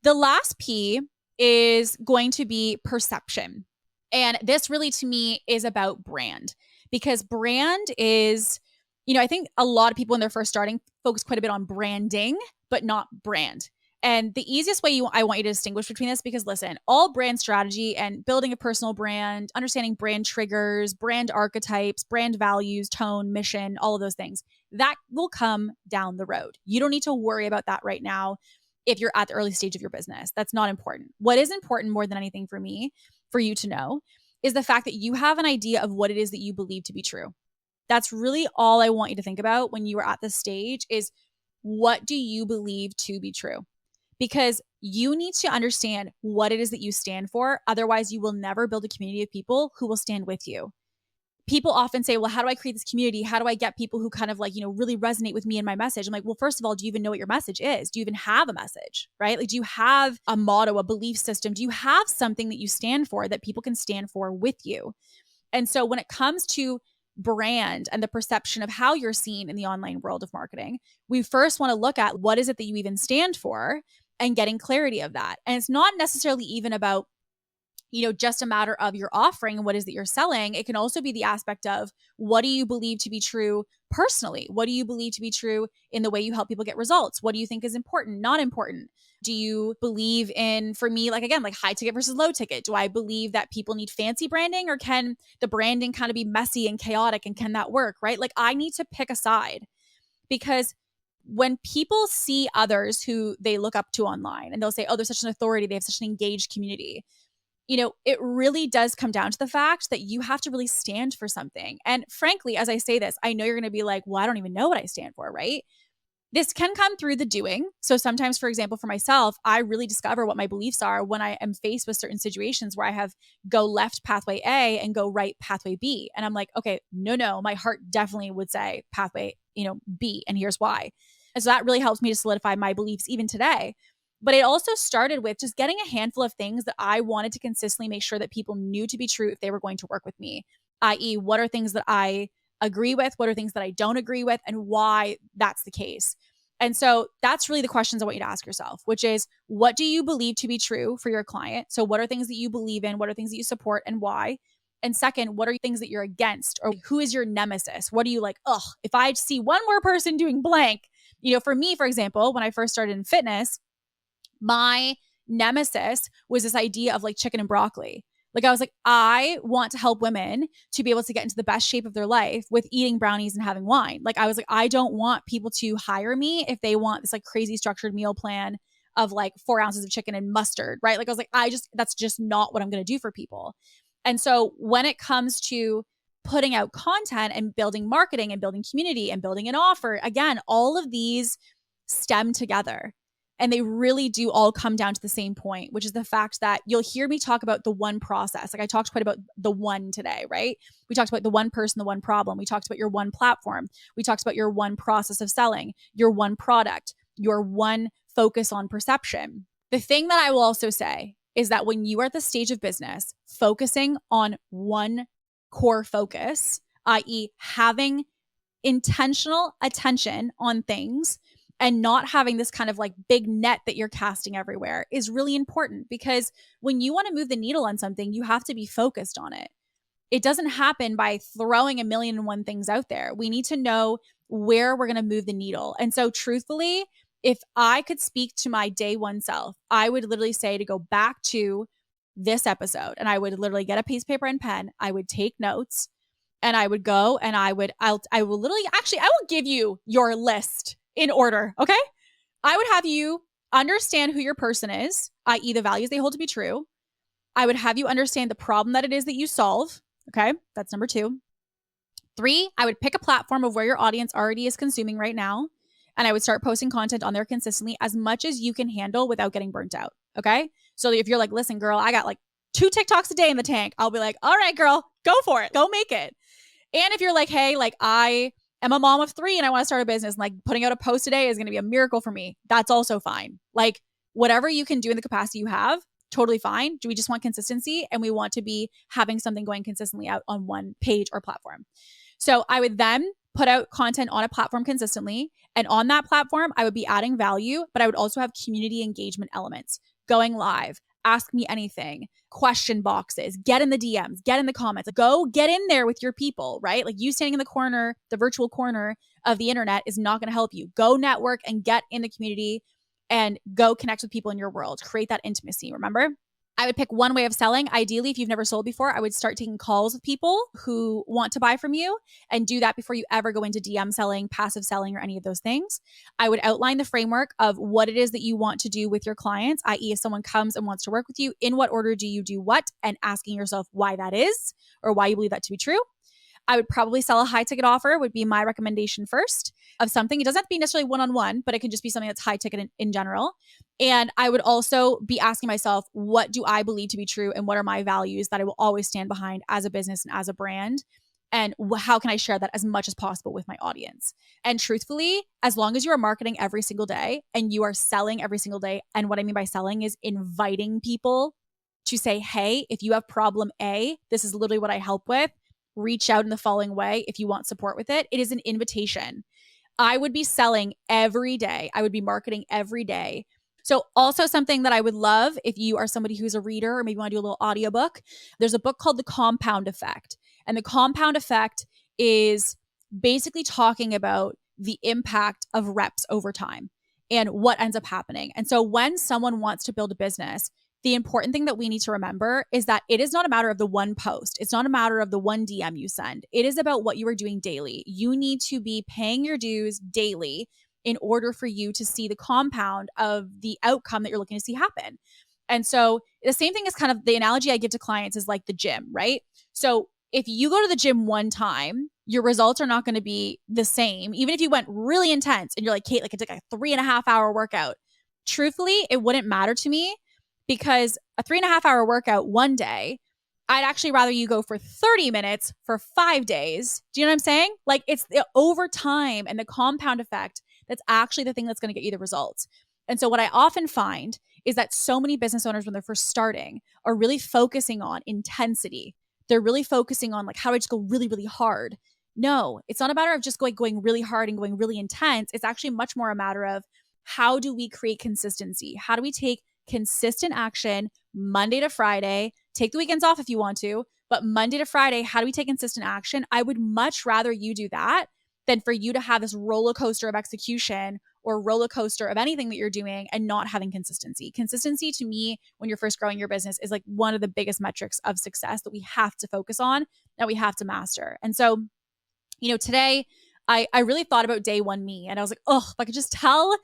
The last P is going to be perception. And this really, to me, is about brand, because brand is, I think a lot of people when they're first starting focus quite a bit on branding, but not brand. And the easiest way I want you to distinguish between this, because listen, all brand strategy and building a personal brand, understanding brand triggers, brand archetypes, brand values, tone, mission, all of those things, that will come down the road. You don't need to worry about that right now if you're at the early stage of your business. That's not important. What is important more than anything for me, for you to know, is the fact that you have an idea of what it is that you believe to be true. That's really all I want you to think about when you are at this stage is, what do you believe to be true? Because you need to understand what it is that you stand for. Otherwise, you will never build a community of people who will stand with you. People often say, well, how do I create this community? How do I get people who kind of really resonate with me and my message? I'm like, well, first of all, do you even know what your message is? Do you even have a message, right? Like, do you have a motto, a belief system? Do you have something that you stand for that people can stand for with you? And so when it comes to brand and the perception of how you're seen in the online world of marketing, we first want to look at what is it that you even stand for and getting clarity of that. And it's not necessarily even about just a matter of your offering and what is that you're selling. It can also be the aspect of, what do you believe to be true personally? What do you believe to be true in the way you help people get results? What do you think is important, not important? Do you believe in, for me, like high ticket versus low ticket? Do I believe that people need fancy branding, or can the branding kind of be messy and chaotic, and can that work, right? Like, I need to pick a side, because when people see others who they look up to online and they'll say, oh, they're such an authority, they have such an engaged community, it really does come down to the fact that you have to really stand for something. And frankly, as I say this, I know you're going to be like, well, I don't even know what I stand for, right? This can come through the doing. So sometimes, for example, for myself, I really discover what my beliefs are when I am faced with certain situations where I have go left pathway A and go right pathway B. And I'm like, okay, no, my heart definitely would say pathway, B. And here's why. And so that really helps me to solidify my beliefs even today. But it also started with just getting a handful of things that I wanted to consistently make sure that people knew to be true if they were going to work with me, i.e., what are things that I agree with, what are things that I don't agree with, and why that's the case. And so that's really the questions I want you to ask yourself, which is, what do you believe to be true for your client? So what are things that you believe in? What are things that you support, and why? And second, what are things that you're against, or who is your nemesis? What are you like, if I see one more person doing blank, for me, for example, when I first started in fitness, my nemesis was this idea of like chicken and broccoli. Like, I was like, I want to help women to be able to get into the best shape of their life with eating brownies and having wine. Like, I was like, I don't want people to hire me if they want this like crazy structured meal plan of like 4 ounces of chicken and mustard, right? Like, I was like, that's just not what I'm going to do for people. And so when it comes to putting out content and building marketing and building community and building an offer, again, all of these stem together. And they really do all come down to the same point, which is the fact that you'll hear me talk about the one process. Like, I talked quite about the one today, right? We talked about the one person, the one problem. We talked about your one platform. We talked about your one process of selling, your one product, your one focus on perception. The thing that I will also say is that when you are at the stage of business, focusing on one core focus, i.e., having intentional attention on things and not having this kind of like big net that you're casting everywhere, is really important, because when you want to move the needle on something, you have to be focused on it. It doesn't happen by throwing a million and one things out there. We need to know where we're going to move the needle. And so truthfully, if I could speak to my day one self, I would literally say to go back to this episode, and I would literally get a piece of paper and pen. I would take notes, and I would go and I will literally, actually, I will give you your list in order. Okay. I would have you understand who your person is, i.e., the values they hold to be true. I would have you understand the problem that it is that you solve. Okay. That's number 2. 3, I would pick a platform of where your audience already is consuming right now. And I would start posting content on there consistently, as much as you can handle without getting burnt out. Okay. So if you're like, listen, girl, I got like 2 TikToks a day in the tank, I'll be like, all right, girl, go for it. Go make it. And if you're like, hey, like I am a mom of 3 and I want to start a business, and like putting out a post a day is going to be a miracle for me. That's also fine. Like whatever you can do in the capacity you have, totally fine. Do we just want consistency? And we want to be having something going consistently out on one page or platform. So I would then put out content on a platform consistently. And on that platform, I would be adding value, but I would also have community engagement elements, going live, ask me anything, question boxes, get in the DMs, get in the comments, go get in there with your people, right? Like you standing in the corner, the virtual corner of the internet is not going to help you. Go network and get in the community and go connect with people in your world. Create that intimacy, remember? I would pick one way of selling. Ideally, if you've never sold before, I would start taking calls with people who want to buy from you and do that before you ever go into DM selling, passive selling, or any of those things. I would outline the framework of what it is that you want to do with your clients, i.e. if someone comes and wants to work with you, in what order do you do what, and asking yourself why that is or why you believe that to be true. I would probably sell a high ticket offer would be my recommendation first of something. It doesn't have to be necessarily one-on-one, but it can just be something that's high ticket in general. And I would also be asking myself, what do I believe to be true? And what are my values that I will always stand behind as a business and as a brand? And how can I share that as much as possible with my audience? And truthfully, as long as you are marketing every single day and you are selling every single day, and what I mean by selling is inviting people to say, hey, if you have problem A, this is literally what I help with. Reach out in the following way if you want support with it. It is an invitation. I would be selling every day. I would be marketing every day. So also something that I would love if you are somebody who's a reader or maybe want to do a little audiobook, there's a book called The Compound Effect. And the compound effect is basically talking about the impact of reps over time and what ends up happening. And so when someone wants to build a business, the important thing that we need to remember is that it is not a matter of the one post. It's not a matter of the one DM you send. It is about what you are doing daily. You need to be paying your dues daily in order for you to see the compound of the outcome that you're looking to see happen. And so the same thing is kind of the analogy I give to clients is like the gym, right? So if you go to the gym one time, your results are not going to be the same. Even if you went really intense and you're like, Kate, like I took a 3.5 hour workout. Truthfully, it wouldn't matter to me. Because a 3.5 hour workout one day, I'd actually rather you go for 30 minutes for 5 days. Do you know what I'm saying? Like it's the over time and the compound effect that's actually the thing that's going to get you the results. And so what I often find is that so many business owners when they're first starting are really focusing on intensity. They're really focusing on like, how do I just go really, really hard? No, it's not a matter of just going really hard and going really intense. It's actually much more a matter of how do we create consistency? How do we take consistent action Monday to Friday? Take the weekends off if you want to, but Monday to Friday, how do we take consistent action? I would much rather you do that than for you to have this roller coaster of execution or roller coaster of anything that you're doing and not having consistency. Consistency to me, when you're first growing your business, is like one of the biggest metrics of success that we have to focus on, that we have to master. And so, today I really thought about day one me, and I was like, oh, if I could just tell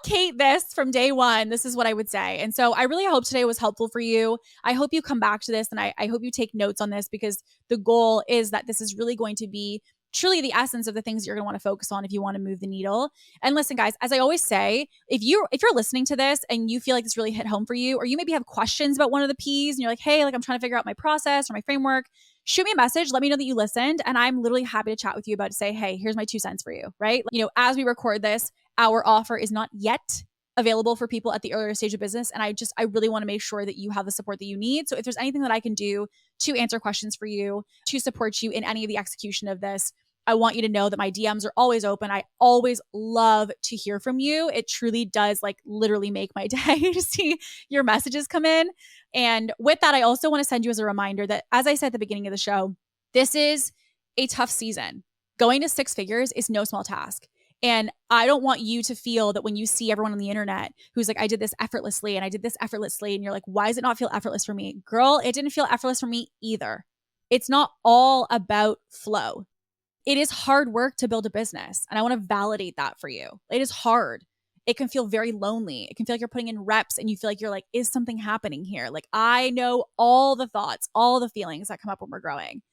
Kate this from day one, this is what I would say. And so I really hope today was helpful for you. I hope you come back to this and I hope you take notes on this, because the goal is that this is really going to be truly the essence of the things you're going to want to focus on if you want to move the needle. And listen, guys, as I always say, if you're listening to this and you feel like this really hit home for you, or you maybe have questions about one of the P's and you're like, hey, like I'm trying to figure out my process or my framework, shoot me a message. Let me know that you listened. And I'm literally happy to chat with you about to say, hey, here's my 2 cents for you, right? As we record this, our offer is not yet available for people at the earlier stage of business. And I really want to make sure that you have the support that you need. So if there's anything that I can do to answer questions for you, to support you in any of the execution of this, I want you to know that my DMs are always open. I always love to hear from you. It truly does literally make my day to see your messages come in. And with that, I also want to send you as a reminder that, as I said at the beginning of the show, this is a tough season. Going to 6 figures is no small task. And I don't want you to feel that when you see everyone on the internet who's like, I did this effortlessly and I did this effortlessly, and you're like, why does it not feel effortless for me? Girl, it didn't feel effortless for me either. It's not all about flow. It is hard work to build a business. And I want to validate that for you. It is hard. It can feel very lonely. It can feel like you're putting in reps and you feel like you're like, is something happening here? Like, I know all the thoughts, all the feelings that come up when we're growing.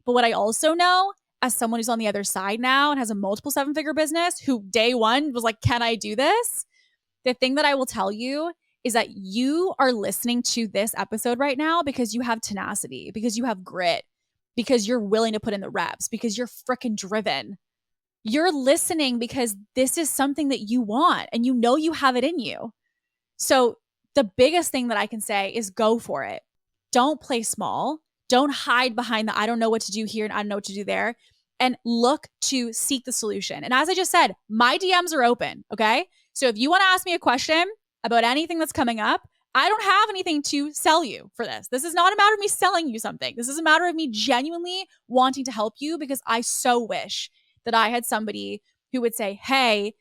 But what I also know, as someone who's on the other side now and has a multiple 7-figure business, who day one was like, can I do this? The thing that I will tell you is that you are listening to this episode right now because you have tenacity, because you have grit, because you're willing to put in the reps, because you're freaking driven. You're listening because this is something that you want and you know you have it in you. So the biggest thing that I can say is go for it. Don't play small. Don't hide behind the I don't know what to do here and I don't know what to do there. And look to seek the solution. And as I just said, my DMs are open. Okay. So if you want to ask me a question about anything that's coming up, I don't have anything to sell you for this. This is not a matter of me selling you something. This is a matter of me genuinely wanting to help you because I so wish that I had somebody who would say, hey,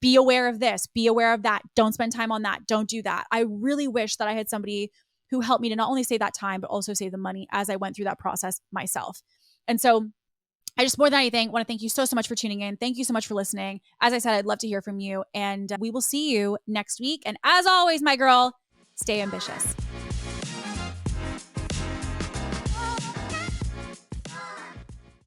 be aware of this, be aware of that. Don't spend time on that. Don't do that. I really wish that I had somebody who helped me to not only save that time, but also save the money as I went through that process myself. And so I just more than anything want to thank you so much for tuning in. Thank you so much for listening. As I said, I'd love to hear from you and we will see you next week. And as always, my girl, stay ambitious.